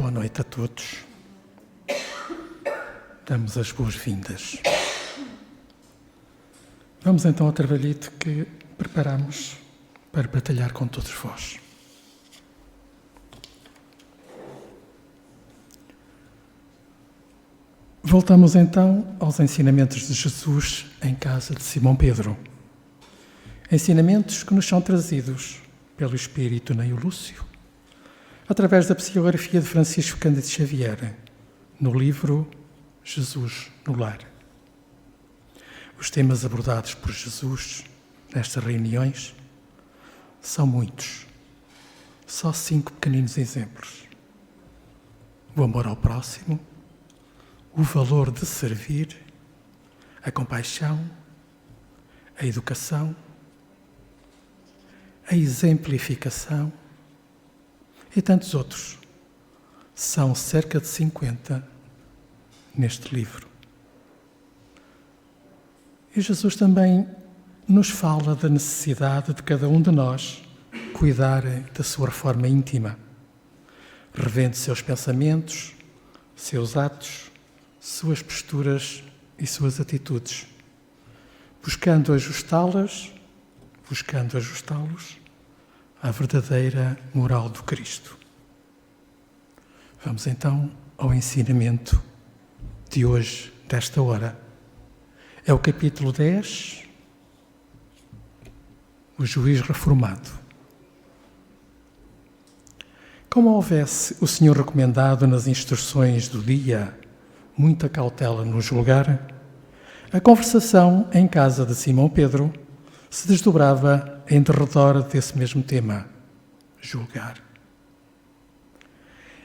Boa noite a todos. Damos as boas-vindas. Vamos então ao trabalhito que preparamos para batalhar com todos vós. Voltamos então aos ensinamentos de Jesus em casa de Simão Pedro. Ensinamentos que nos são trazidos pelo Espírito Neio Lúcio, através da psicografia de Francisco Cândido Xavier, no livro Jesus no Lar. Os temas abordados por Jesus nestas reuniões são muitos. Só 5 pequeninos exemplos. O amor ao próximo, o valor de servir, a compaixão, a educação, a exemplificação e tantos outros. São cerca de 50 neste livro. E Jesus também nos fala da necessidade de cada um de nós cuidar da sua reforma íntima, revendo seus pensamentos, seus atos, suas posturas e suas atitudes, buscando ajustá-los à verdadeira moral do Cristo. Vamos então ao ensinamento de hoje, desta hora. É o capítulo 10, o juiz reformado. Como houvesse o Senhor recomendado nas instruções do dia muita cautela no julgar, a conversação em casa de Simão Pedro se desdobrava em derredor desse mesmo tema, julgar.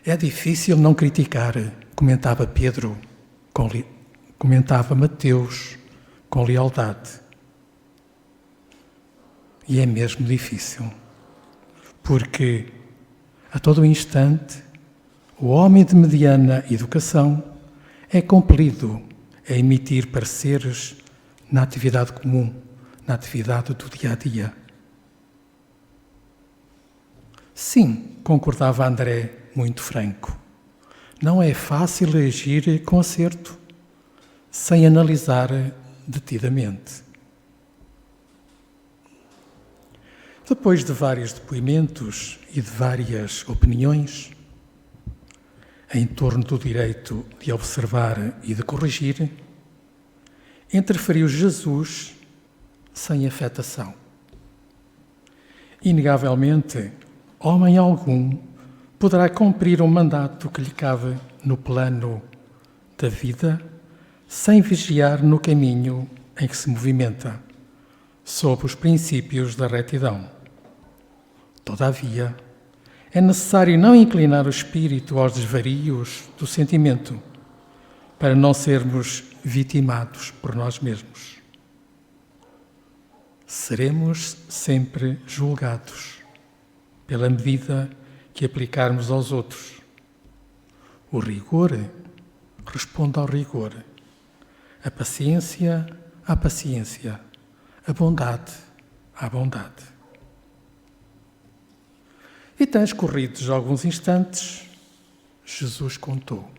É difícil não criticar, comentava Mateus com lealdade. E é mesmo difícil, porque a todo instante o homem de mediana educação é compelido a emitir pareceres na atividade comum, na atividade do dia-a-dia. Sim, concordava André, muito franco. Não é fácil agir com acerto, sem analisar detidamente. Depois de vários depoimentos e de várias opiniões em torno do direito de observar e de corrigir, interferiu Jesus sem afetação. Inegavelmente, homem algum poderá cumprir um mandato que lhe cabe no plano da vida sem vigiar no caminho em que se movimenta, sob os princípios da retidão. Todavia, é necessário não inclinar o espírito aos desvarios do sentimento, para não sermos vitimados por nós mesmos. Seremos sempre julgados pela medida que aplicarmos aos outros. O rigor responde ao rigor, a paciência à paciência, a bondade à bondade. E transcorridos alguns instantes, Jesus contou.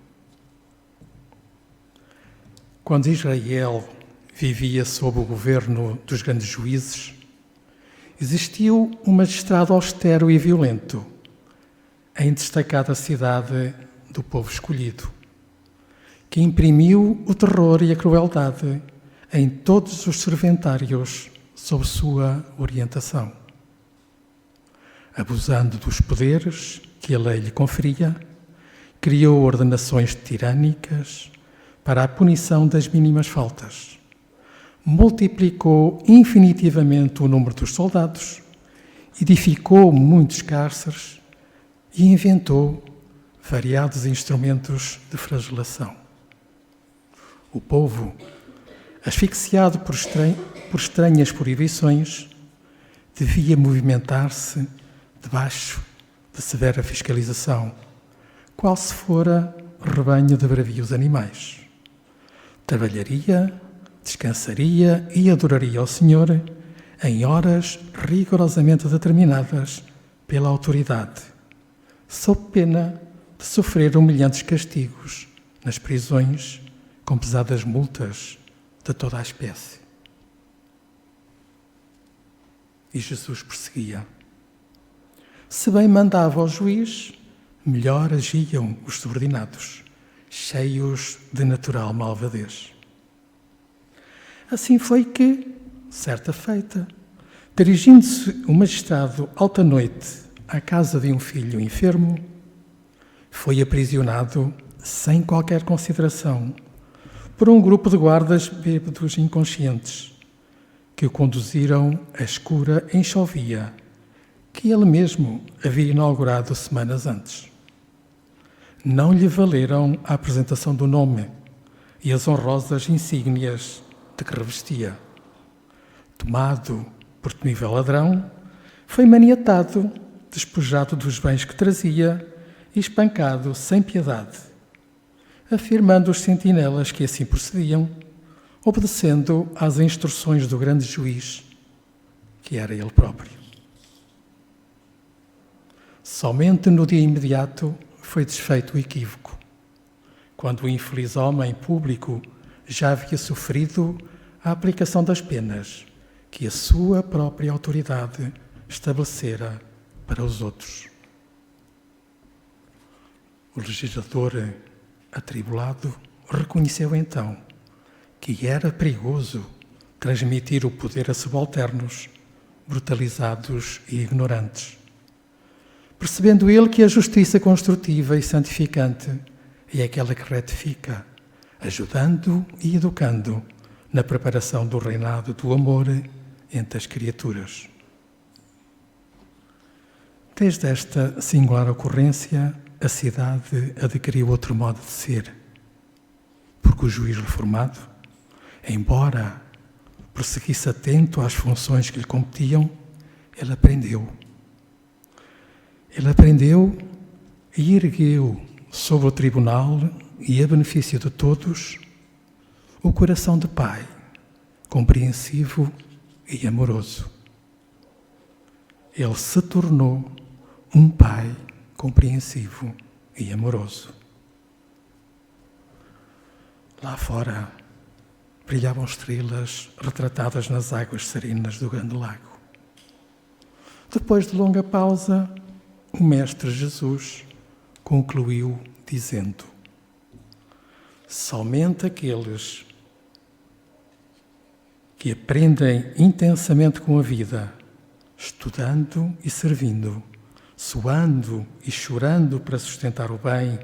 Quando Israel vivia sob o governo dos grandes juízes, existiu um magistrado austero e violento, em destacada cidade do povo escolhido, que imprimiu o terror e a crueldade em todos os serventários sob sua orientação. Abusando dos poderes que a lei lhe conferia, criou ordenações tirânicas para a punição das mínimas faltas, multiplicou infinitivamente o número dos soldados, edificou muitos cárceres e inventou variados instrumentos de flagelação. O povo, asfixiado por estranhas proibições, devia movimentar-se debaixo de severa fiscalização, qual se fora rebanho de bravios animais. Trabalharia, descansaria e adoraria ao Senhor em horas rigorosamente determinadas pela autoridade, sob pena de sofrer humilhantes castigos nas prisões com pesadas multas de toda a espécie. E Jesus perseguia. Se bem mandava ao juiz, melhor agiam os subordinados, cheios de natural malvadez. Assim foi que, certa feita, dirigindo-se o magistrado alta noite à casa de um filho enfermo, foi aprisionado sem qualquer consideração por um grupo de guardas bêbados inconscientes que o conduziram à escura enxovia que ele mesmo havia inaugurado semanas antes. Não lhe valeram a apresentação do nome e as honrosas insígnias de que revestia. Tomado por temível ladrão, foi maniatado, despojado dos bens que trazia e espancado sem piedade, afirmando os sentinelas que assim procediam, obedecendo às instruções do grande juiz, que era ele próprio. Somente no dia imediato foi desfeito o equívoco, quando o infeliz homem público já havia sofrido a aplicação das penas que a sua própria autoridade estabelecera para os outros. O legislador atribulado reconheceu então que era perigoso transmitir o poder a subalternos, brutalizados e ignorantes, percebendo ele que a justiça construtiva e santificante é aquela que retifica, ajudando e educando na preparação do reinado do amor entre as criaturas. Desde esta singular ocorrência, a cidade adquiriu outro modo de ser, porque o juiz reformado, embora prosseguisse atento às funções que lhe competiam, ele aprendeu. Ele aprendeu e ergueu sobre o tribunal e a benefício de todos o coração de pai, compreensivo e amoroso. Ele se tornou um pai compreensivo e amoroso. Lá fora brilhavam estrelas retratadas nas águas serenas do grande lago. Depois de longa pausa, o Mestre Jesus concluiu dizendo: somente aqueles que aprendem intensamente com a vida, estudando e servindo, suando e chorando para sustentar o bem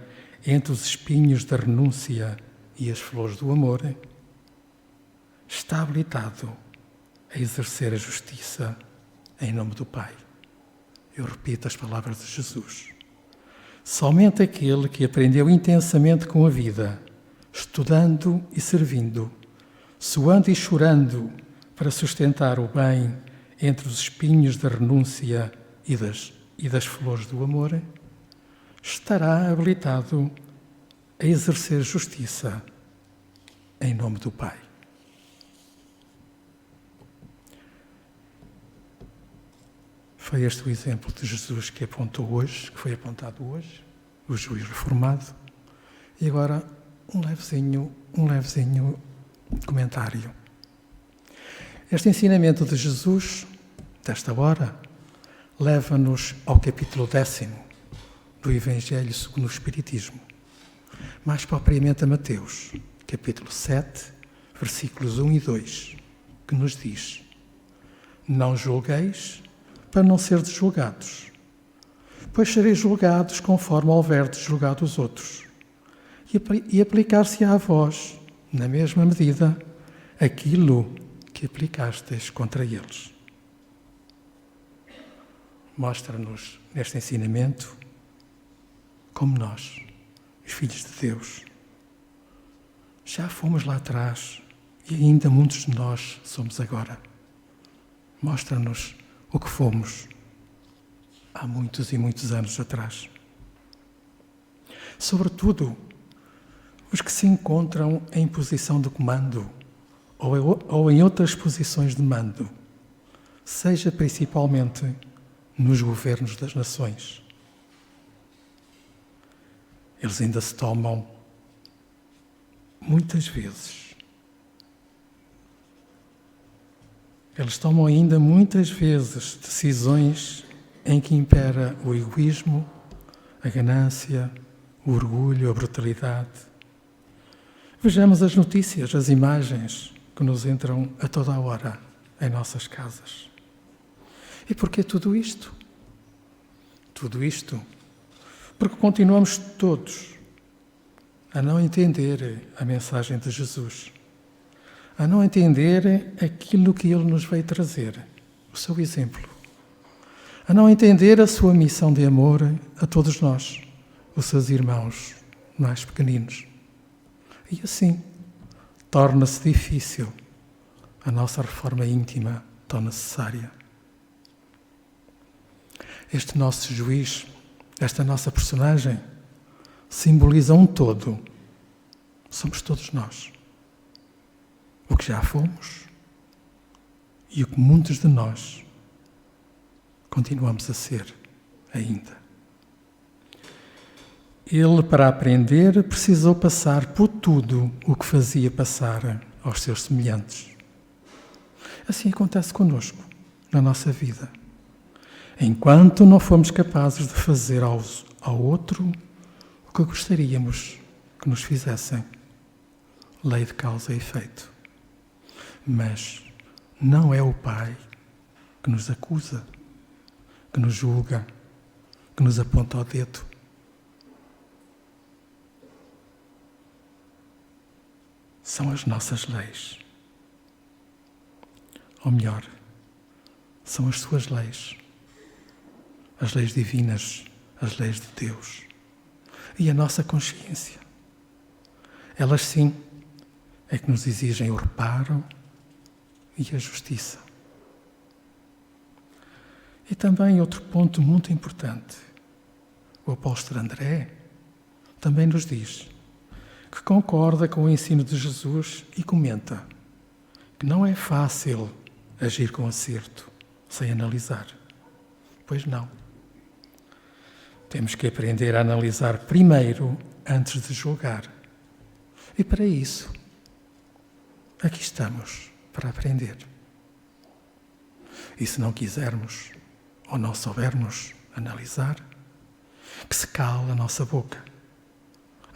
entre os espinhos da renúncia e as flores do amor, está habilitado a exercer a justiça em nome do Pai. Eu repito as palavras de Jesus. Somente aquele que aprendeu intensamente com a vida, estudando e servindo, suando e chorando para sustentar o bem entre os espinhos da renúncia e das flores do amor, estará habilitado a exercer justiça em nome do Pai. Foi este o exemplo de Jesus que foi apontado hoje, o juiz reformado. E agora um levezinho comentário. Este ensinamento de Jesus, desta hora, leva-nos ao capítulo 10 do Evangelho segundo o Espiritismo, mais propriamente a Mateus, capítulo 7, versículos 1 e 2, que nos diz: não julgueis para não serdes julgados, pois sereis julgados conforme houverdes julgado os outros, e aplicar-se-á a vós, na mesma medida, aquilo que aplicastes contra eles. Mostra-nos neste ensinamento como nós, os filhos de Deus, já fomos lá atrás e ainda muitos de nós somos agora. Mostra-nos o que fomos há muitos e muitos anos atrás. Sobretudo, os que se encontram em posição de comando ou em outras posições de mando, seja principalmente nos governos das nações. eles ainda se tomam muitas vezes. Eles tomam ainda muitas vezes decisões em que impera o egoísmo, a ganância, o orgulho, a brutalidade. Vejamos as notícias, as imagens que nos entram a toda a hora em nossas casas. E porquê tudo isto? Tudo isto porque continuamos todos a não entender a mensagem de Jesus, a não entender aquilo que Ele nos veio trazer, o seu exemplo, a não entender a sua missão de amor a todos nós, os seus irmãos mais pequeninos. E assim, torna-se difícil a nossa reforma íntima tão necessária. Este nosso juiz, esta nossa personagem, simboliza um todo. Somos todos nós. O que já fomos e o que muitos de nós continuamos a ser ainda. Ele, para aprender, precisou passar por tudo o que fazia passar aos seus semelhantes. Assim acontece connosco, na nossa vida. Enquanto não fomos capazes de fazer ao outro o que gostaríamos que nos fizessem. Lei de causa e efeito. Mas não é o Pai que nos acusa, que nos julga, que nos aponta o dedo. São as nossas leis. Ou melhor, são as suas leis. As leis divinas, as leis de Deus. E a nossa consciência. Elas sim é que nos exigem o reparo e a justiça. E também outro ponto muito importante. O apóstolo André também nos diz que concorda com o ensino de Jesus e comenta que não é fácil agir com acerto, sem analisar. Pois não. Temos que aprender a analisar primeiro, antes de julgar. E para isso, aqui estamos, para aprender. E se não quisermos, ou não soubermos analisar, que se cale a nossa boca.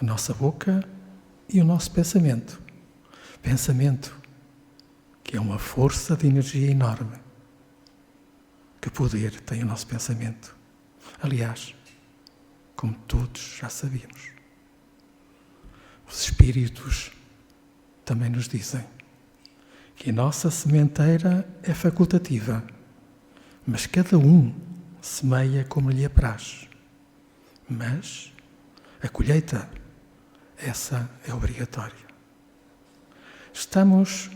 A nossa boca e o nosso pensamento. Pensamento que é uma força de energia enorme. Que poder tem o nosso pensamento. Aliás, como todos já sabíamos. Os Espíritos também nos dizem que a nossa sementeira é facultativa, mas cada um semeia como lhe apraz. Mas a colheita, essa é obrigatória. Estamos,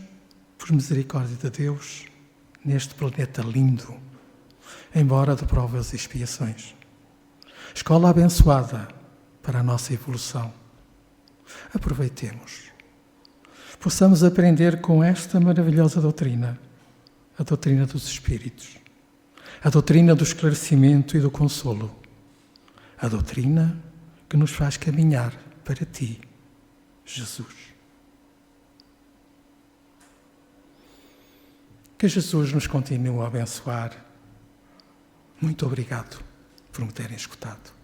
por misericórdia de Deus, neste planeta lindo, embora de provas e expiações. Escola abençoada para a nossa evolução. Aproveitemos. Possamos aprender com esta maravilhosa doutrina, a doutrina dos Espíritos, a doutrina do esclarecimento e do consolo, a doutrina que nos faz caminhar para Ti, Jesus. Que Jesus nos continue a abençoar. Muito obrigado por me terem escutado.